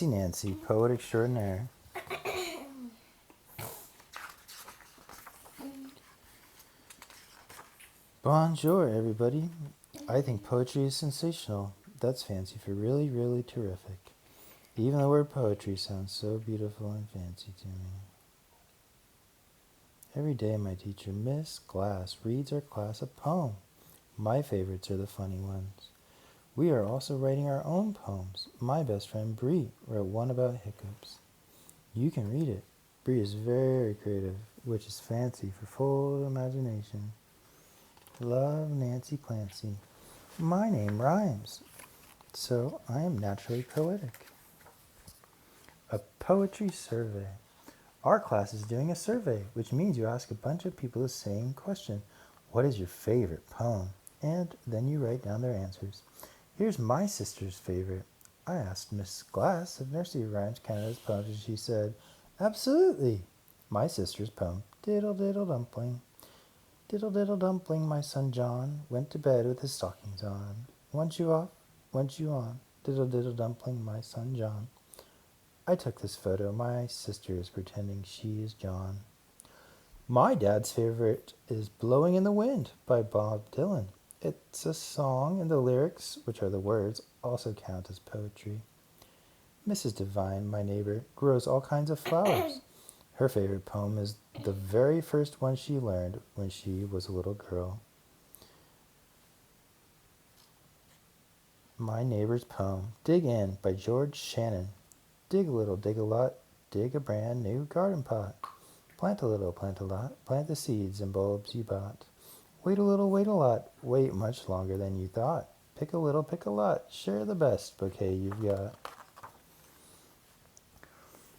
Nancy Poet Extroidinaire. Bonjour, everybody. I think poetry is sensational. That's fancy for really, really terrific. Even the word poetry sounds so beautiful and fancy to me. Every day my teacher, Miss Glass, reads our class a poem. My favorites are the funny ones. We are also writing our own poems. My best friend Bree wrote one about hiccups. You can read it. Bree is very creative, which is fancy for full imagination. Love, Nancy Clancy. My name rhymes, so I am naturally poetic. A poetry survey. Our class is doing a survey, which means you ask a bunch of people the same question. What is your favorite poem? And then you write down their answers. Here's my sister's favorite. I asked Miss Glass if Nursery Rhymes counted as poems, and she said, absolutely. My sister's poem, Diddle Diddle Dumpling. Diddle diddle dumpling, my son John went to bed with his stockings on. One shoe off, one shoe on. Diddle diddle dumpling, my son John. I took this photo. My sister is pretending she is John. My dad's favorite is Blowing in the Wind by Bob Dylan. It's a song, and the lyrics, which are the words, also count as poetry. Mrs. Devine, my neighbor, grows all kinds of flowers. Her favorite poem is the very first one she learned when she was a little girl. My neighbor's poem, Dig In by George Shannon. Dig a little, dig a lot, dig a brand new garden pot. Plant a little, plant a lot, plant the seeds and bulbs you bought. Wait a little, wait a lot, wait much longer than you thought. Pick a little, pick a lot, share the best bouquet you've got.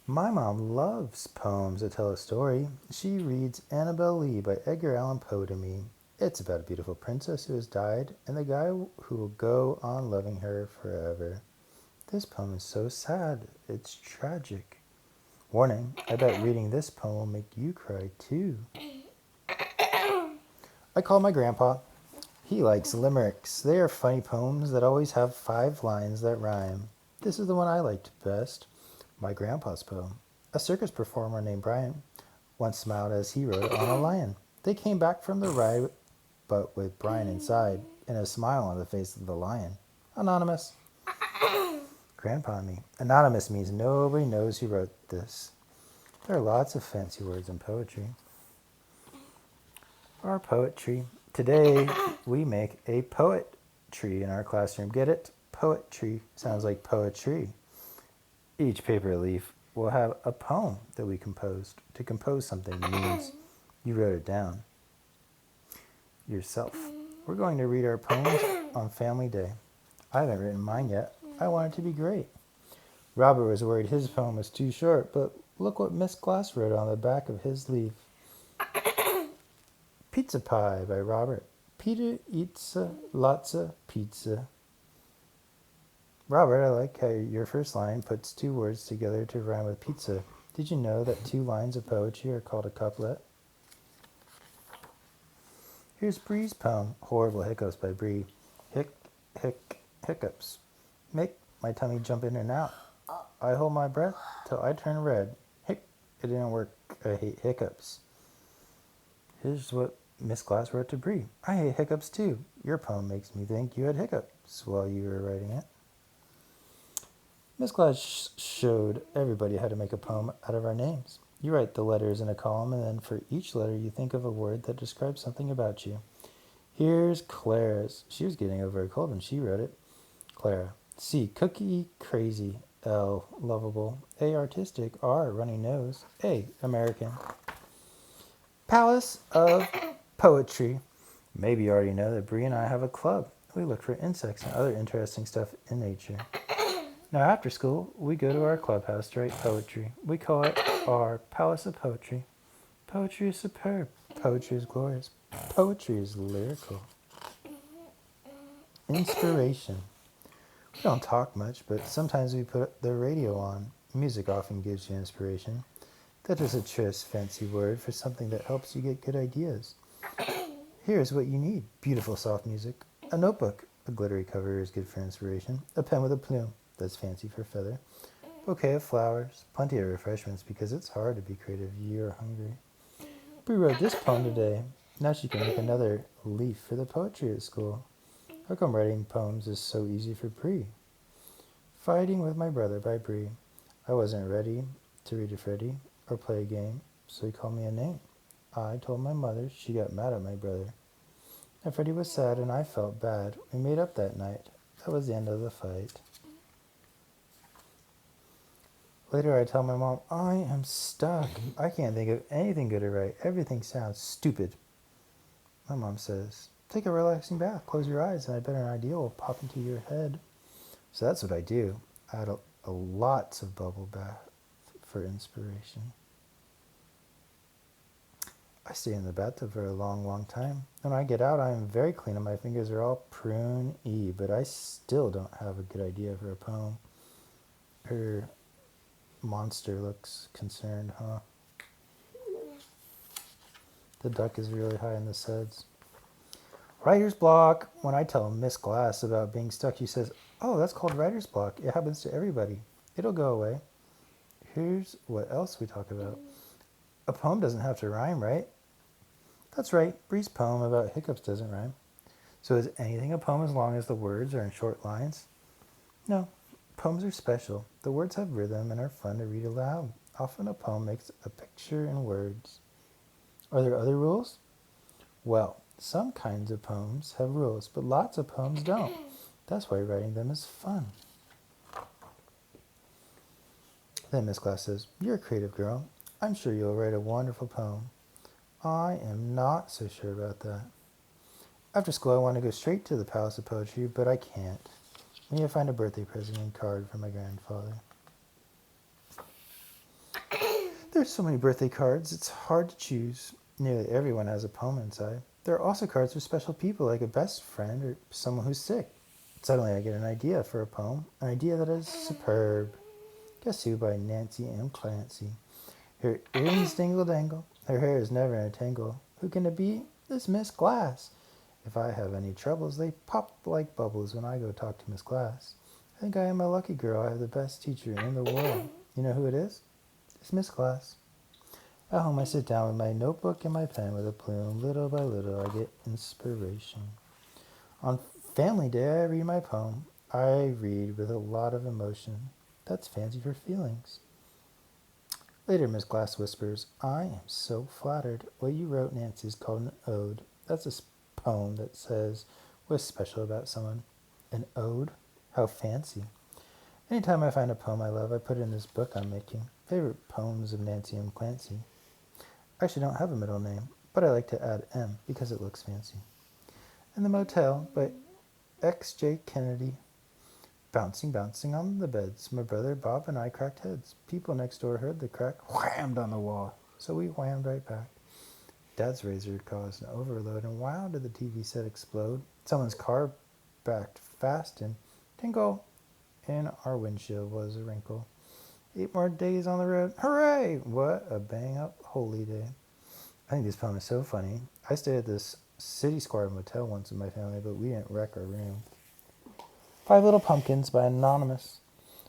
My mom loves poems that tell a story. She reads Annabel Lee by Edgar Allan Poe to me. It's about a beautiful princess who has died and the guy who will go on loving her forever. This poem is so sad. It's tragic. Warning, I bet reading this poem will make you cry too. I call my grandpa. He likes limericks. They are funny poems that always have 5 lines that rhyme. This is the one I liked best. My grandpa's poem. A circus performer named Brian once smiled as he rode on a lion. They came back from the ride, but with Brian inside and a smile on the face of the lion. Anonymous. Grandpa and me. Anonymous means nobody knows who wrote this. There are lots of fancy words in poetry. Our poetry. Today we make a poet tree in our classroom. Get it? Poetry sounds like poetry. Each paper leaf will have a poem that we composed. To compose something means you wrote it down yourself. We're going to read our poems on Family Day. I haven't written mine yet. I want it to be great. Robert was worried his poem was too short, but look what Miss Glass wrote on the back of his leaf. Pizza Pie by Robert. Peter eats lots of pizza. Robert, I like how your first line puts 2 words together to rhyme with pizza. Did you know that 2 lines of poetry are called a couplet? Here's Bree's poem, Horrible Hiccups by Bree. Hiccups. Make my tummy jump in and out. I hold my breath till I turn red. It didn't work. I hate hiccups. Here's what Miss Glass wrote to Bree. I hate hiccups too. Your poem makes me think you had hiccups while you were writing it. Miss Glass showed everybody how to make a poem out of our names. You write the letters in a column, and then for each letter you think of a word that describes something about you. Here's Claire's. She was getting over a cold when she wrote it. Clara. C. Cookie, crazy. L. Lovable. A. Artistic. R. Runny nose. A. American. Palace of Poetry. Maybe you already know that Bree and I have a club. We look for insects and other interesting stuff in nature. Now after school, we go to our clubhouse to write poetry. We call it our Palace of Poetry. Poetry is superb. Poetry is glorious. Poetry is lyrical. Inspiration. We don't talk much, but sometimes we put the radio on. Music often gives you inspiration. That is a tris fancy word for something that helps you get good ideas. Here's what you need. Beautiful soft music. A notebook. A glittery cover is good for inspiration. A pen with a plume. That's fancy for feather. bouquet of flowers, plenty of refreshments because it's hard to be creative if you're hungry. Bree wrote this poem today. Now she can make another leaf for the poetry at school. How come writing poems is so easy for Bree? Fighting with My Brother by Bree. I wasn't ready to read to Freddie or play a game, so he called me a name. I told my mother, she got mad at my brother. And Freddie was sad and I felt bad. We made up that night. That was the end of the fight. Later I tell my mom, I am stuck. I can't think of anything good to write. Everything sounds stupid. My mom says, take a relaxing bath, close your eyes, and I bet an idea will pop into your head. So that's what I do. I add a lots of bubble bath for inspiration. I stay in the bathtub for a long, long time. When I get out, I am very clean and my fingers are all prune-y, but I still don't have a good idea for a poem. Her monster looks concerned, huh? The duck is really high in the suds. Writer's block. When I tell Miss Glass about being stuck, she says, oh, that's called writer's block. It happens to everybody. It'll go away. Here's what else we talk about. A poem doesn't have to rhyme, right? That's right. Bree's poem about hiccups doesn't rhyme. So is anything a poem as long as the words are in short lines? No. Poems are special. The words have rhythm and are fun to read aloud. Often a poem makes a picture in words. Are there other rules? Well, some kinds of poems have rules, but lots of poems don't. That's why writing them is fun. Then Miss Glass says, you're a creative girl. I'm sure you'll write a wonderful poem. I am not so sure about that. After school, I want to go straight to the Palace of Poetry, but I can't. I need to find a birthday present and card for my grandfather. There's so many birthday cards, it's hard to choose. Nearly everyone has a poem inside. There are also cards for special people, like a best friend or someone who's sick. Suddenly I get an idea for a poem, an idea that is superb. Guess Who by Nancy Clancy. Her earrings dingle dangle, her hair is never in a tangle. Who can it be? This Miss Glass. If I have any troubles, they pop like bubbles when I go talk to Miss Glass. I think I am a lucky girl. I have the best teacher in the world. You know who it is? It's Miss Glass. At home I sit down with my notebook and my pen with a plume. Little by little I get inspiration. On Family Day I read my poem. I read with a lot of emotion. That's fancy for feelings. Later Miss Glass whispers, I am so flattered. What you wrote, Nancy, is called an ode. That's a poem that says what's special about someone. An ode? How fancy. Anytime I find a poem I love, I put it in this book I'm making. Favorite poems of Nancy M. Clancy. I actually don't have a middle name, but I like to add M because it looks fancy. In the Motel by X.J. Kennedy. Bouncing, bouncing on the beds. My brother Bob and I cracked heads. People next door heard the crack, whammed on the wall. So we whammed right back. Dad's razor caused an overload, and wow did the TV set explode. Someone's car backed fast and tinkle. In our windshield was a wrinkle. 8 more days on the road. Hooray! What a bang-up holy day. I think this poem is so funny. I stayed at this City Square motel once with my family, but we didn't wreck our room. 5 Little Pumpkins by Anonymous.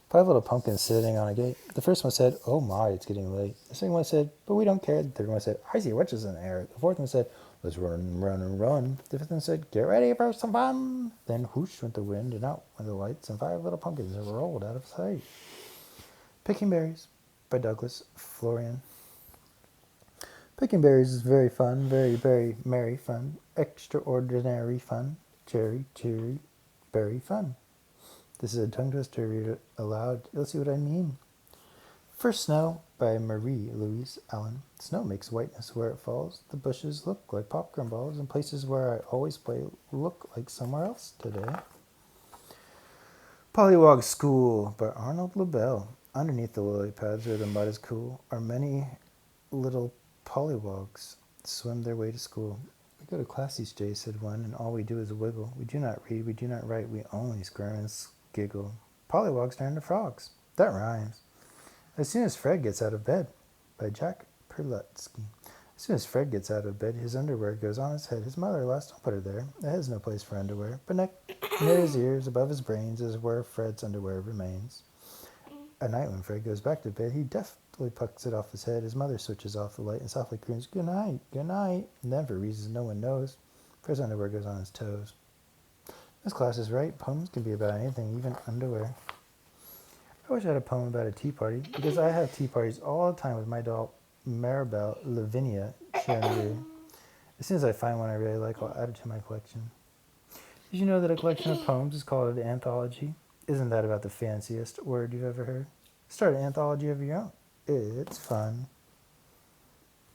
5 little pumpkins sitting on a gate. The first one said, oh my, it's getting late. The second one said, but we don't care. The third one said, I see witches in the air. The fourth one said, let's run, run, and run. The fifth one said, get ready for some fun. Then whoosh went the wind and out went the lights, and 5 little pumpkins rolled out of sight. Picking Berries by Douglas Florian. Picking berries is very fun, very, very merry fun. Extraordinary fun. Cherry, cheery, berry fun. This is a tongue twister. Read it aloud. You'll see what I mean. First Snow by Marie Louise Allen. Snow makes whiteness where it falls. The bushes look like popcorn balls, and places where I always play look like somewhere else today. Pollywog School by Arnold LaBelle. Underneath the lily pads where the mud is cool are many little pollywogs swim their way to school. We go to class each day, said one, and all we do is wiggle. We do not read, we do not write, we only squirm and giggle. Pollywogs turn to frogs. That rhymes. As soon as Fred gets out of bed, by Jack Perlutsky. As soon as Fred gets out of bed, his underwear goes on his head. His mother laughs, don't put it there. It has no place for underwear. But near his ears, above his brains, is where Fred's underwear remains. At night when Fred goes back to bed, he deftly plucks it off his head. His mother switches off the light and softly croons, "Good night, good night." And then, for reasons no one knows, Fred's underwear goes on his toes. This class is right. Poems can be about anything, even underwear. I wish I had a poem about a tea party, because I have tea parties all the time with my doll, Maribel Lavinia Chandelier. As soon as I find one I really like, I'll add it to my collection. Did you know that a collection of poems is called an anthology? Isn't that about the fanciest word you've ever heard? Start an anthology of your own. It's fun.